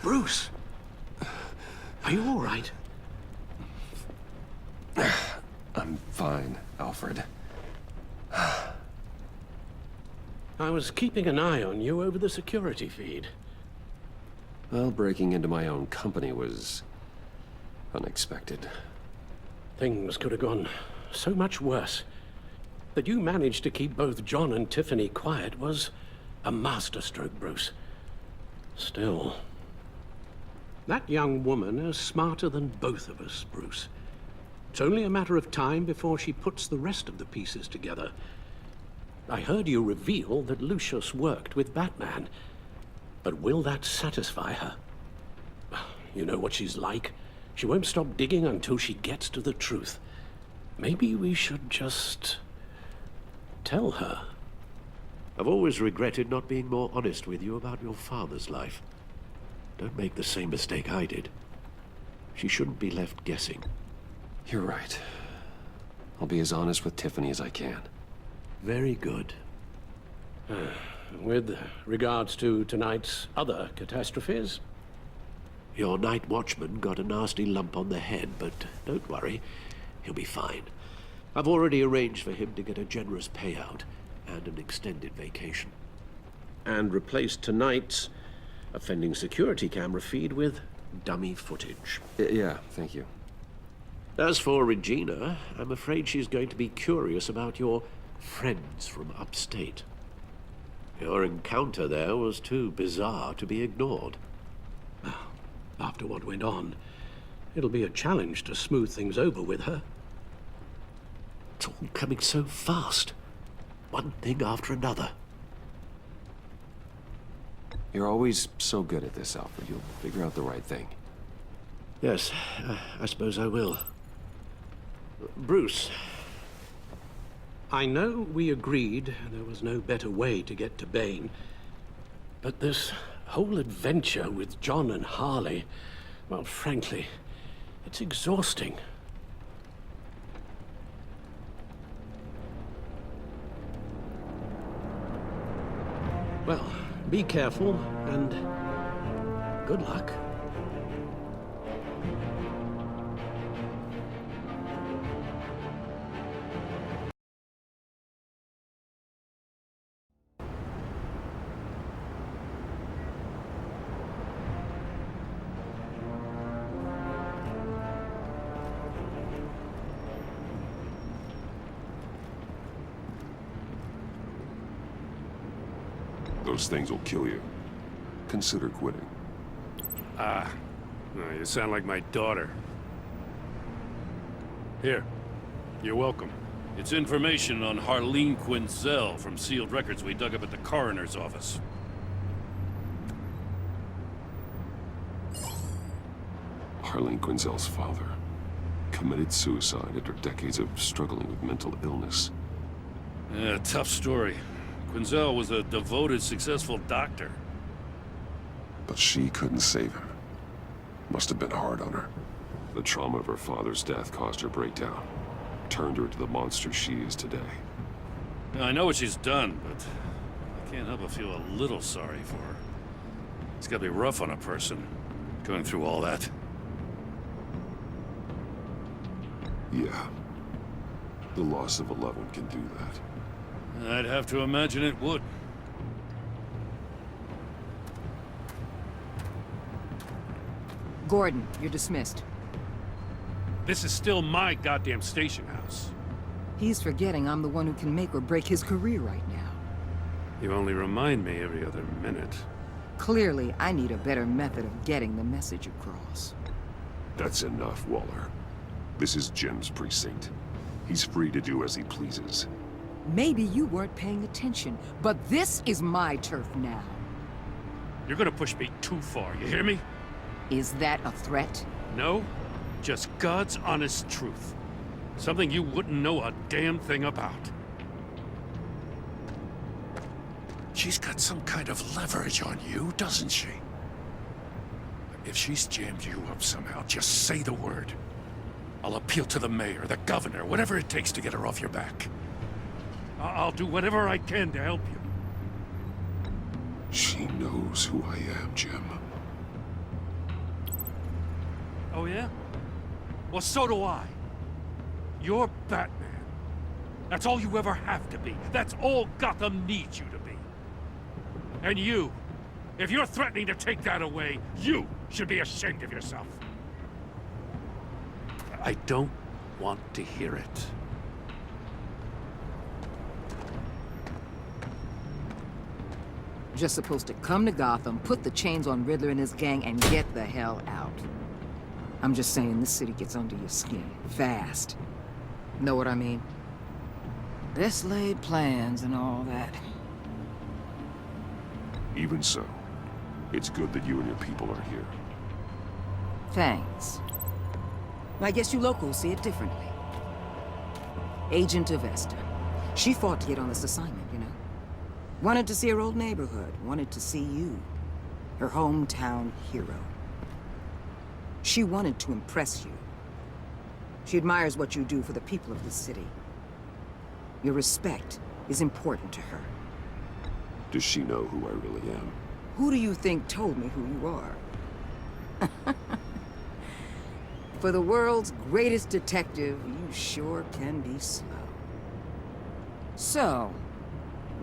Bruce! Are you all right? I'm fine, Alfred. I was keeping an eye on you over the security feed. Well, breaking into my own company was unexpected. Things could have gone so much worse. That you managed to keep both John and Tiffany quiet was a masterstroke, Bruce. Still, that young woman is smarter than both of us, Bruce. It's only a matter of time before she puts the rest of the pieces together. I heard you reveal that Lucius worked with Batman. But will that satisfy her? You know what she's like. She won't stop digging until she gets to the truth. Maybe we should just tell her. I've always regretted not being more honest with you about your father's life. Don't make the same mistake I did. She shouldn't be left guessing. You're right. I'll be as honest with Tiffany as I can. Very good. With regards to tonight's other catastrophes? Your night watchman got a nasty lump on the head, but don't worry. He'll be fine. I've already arranged for him to get a generous payout and an extended vacation. And replaced tonight's offending security camera feed with dummy footage. Yeah, thank you. As for Regina, I'm afraid she's going to be curious about your friends from upstate. Your encounter there was too bizarre to be ignored. After what went on, it'll be a challenge to smooth things over with her. It's all coming so fast. One thing after another. You're always so good at this, Alfred. You'll figure out the right thing. Yes, I suppose I will. Bruce. I know we agreed there was no better way to get to Bane, but this whole adventure with John and Harley, well, frankly, it's exhausting. Well, be careful and good luck. Those things will kill you. Consider quitting. No, you sound like my daughter. Here, you're welcome. It's information on Harleen Quinzel from sealed records we dug up at the coroner's office. Harleen Quinzel's father committed suicide after decades of struggling with mental illness. Yeah, tough story. Quinzel was a devoted, successful doctor. But she couldn't save him. Must have been hard on her. The trauma of her father's death caused her breakdown. Turned her into the monster she is today. Now, I know what she's done, but I can't help but feel a little sorry for her. It's gotta be rough on a person, going through all that. Yeah. The loss of a loved one can do that. I'd have to imagine it would. Gordon, you're dismissed. This is still my goddamn station house. He's forgetting I'm the one who can make or break his career right now. You only remind me every other minute. Clearly, I need a better method of getting the message across. That's enough, Waller. This is Jim's precinct. He's free to do as he pleases. Maybe you weren't paying attention, but this is my turf now. You're gonna push me too far, you hear me? Is that a threat? No, just God's honest truth. Something you wouldn't know a damn thing about. She's got some kind of leverage on you, doesn't she? If she's jammed you up somehow, just say the word. I'll appeal to the mayor, the governor, whatever it takes to get her off your back. I'll do whatever I can to help you. She knows who I am, Jim. Oh, yeah? Well, so do I. You're Batman. That's all you ever have to be. That's all Gotham needs you to be. And you, if you're threatening to take that away, you should be ashamed of yourself. I don't want to hear it. Just supposed to come to Gotham, put the chains on Riddler and his gang, and get the hell out. I'm just saying, this city gets under your skin. Fast. Know what I mean? Best laid plans and all that. Even so, it's good that you and your people are here. Thanks. I guess you locals see it differently. Agent Avesta. She fought to get on this assignment, you know? Wanted to see her old neighborhood. Wanted to see you. Her hometown hero. She wanted to impress you. She admires what you do for the people of this city. Your respect is important to her. Does she know who I really am? Who do you think told me who you are? For the world's greatest detective, you sure can be slow. So,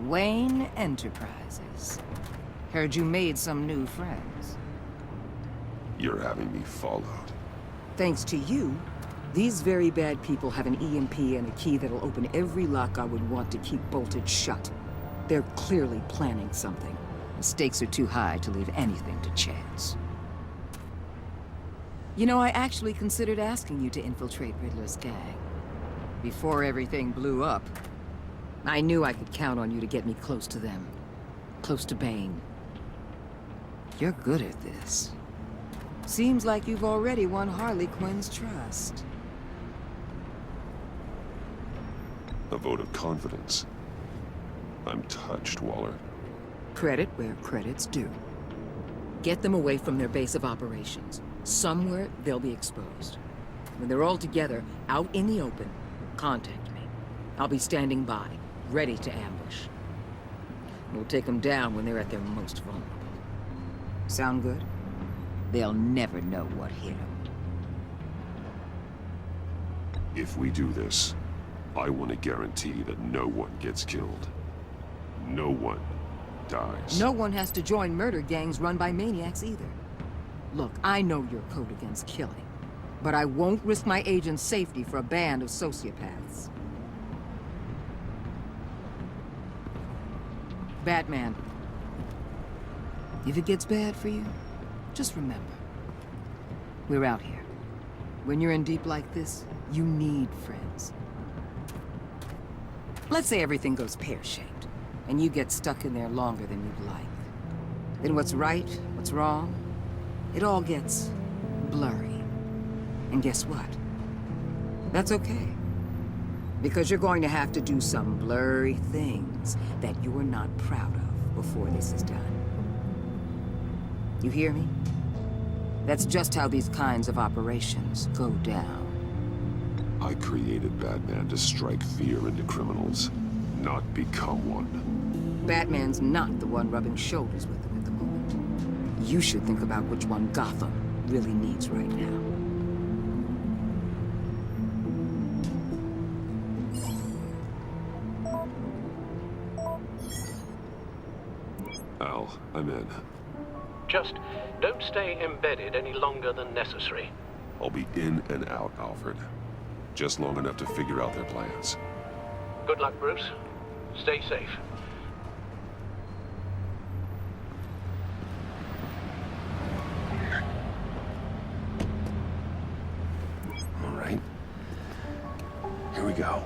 Wayne Enterprises. Heard you made some new friends. You're having me followed. Thanks to you, these very bad people have an EMP and a key that'll open every lock I would want to keep bolted shut. They're clearly planning something. The stakes are too high to leave anything to chance. You know, I actually considered asking you to infiltrate Riddler's gang. Before everything blew up, I knew I could count on you to get me close to them. Close to Bane. You're good at this. Seems like you've already won Harley Quinn's trust. A vote of confidence. I'm touched, Waller. Credit where credit's due. Get them away from their base of operations. Somewhere they'll be exposed. When they're all together, out in the open, contact me. I'll be standing by, ready to ambush. We'll take them down when they're at their most vulnerable. Sound good? They'll never know what hit them. If we do this, I want to guarantee that no one gets killed. No one dies. No one has to join murder gangs run by maniacs either. Look, I know your code against killing, but I won't risk my agent's safety for a band of sociopaths. Batman, if it gets bad for you, just remember, we're out here. When you're in deep like this, you need friends. Let's say everything goes pear-shaped, and you get stuck in there longer than you'd like. Then what's right, what's wrong, it all gets blurry. And guess what? That's okay. Because you're going to have to do some blurry things that you're not proud of before this is done. You hear me? That's just how these kinds of operations go down. I created Batman to strike fear into criminals, not become one. Batman's not the one rubbing shoulders with them at the moment. You should think about which one Gotham really needs right now. Al, I'm in. Just don't stay embedded any longer than necessary. I'll be in and out, Alfred. Just long enough to figure out their plans. Good luck, Bruce. Stay safe. All right. Here we go.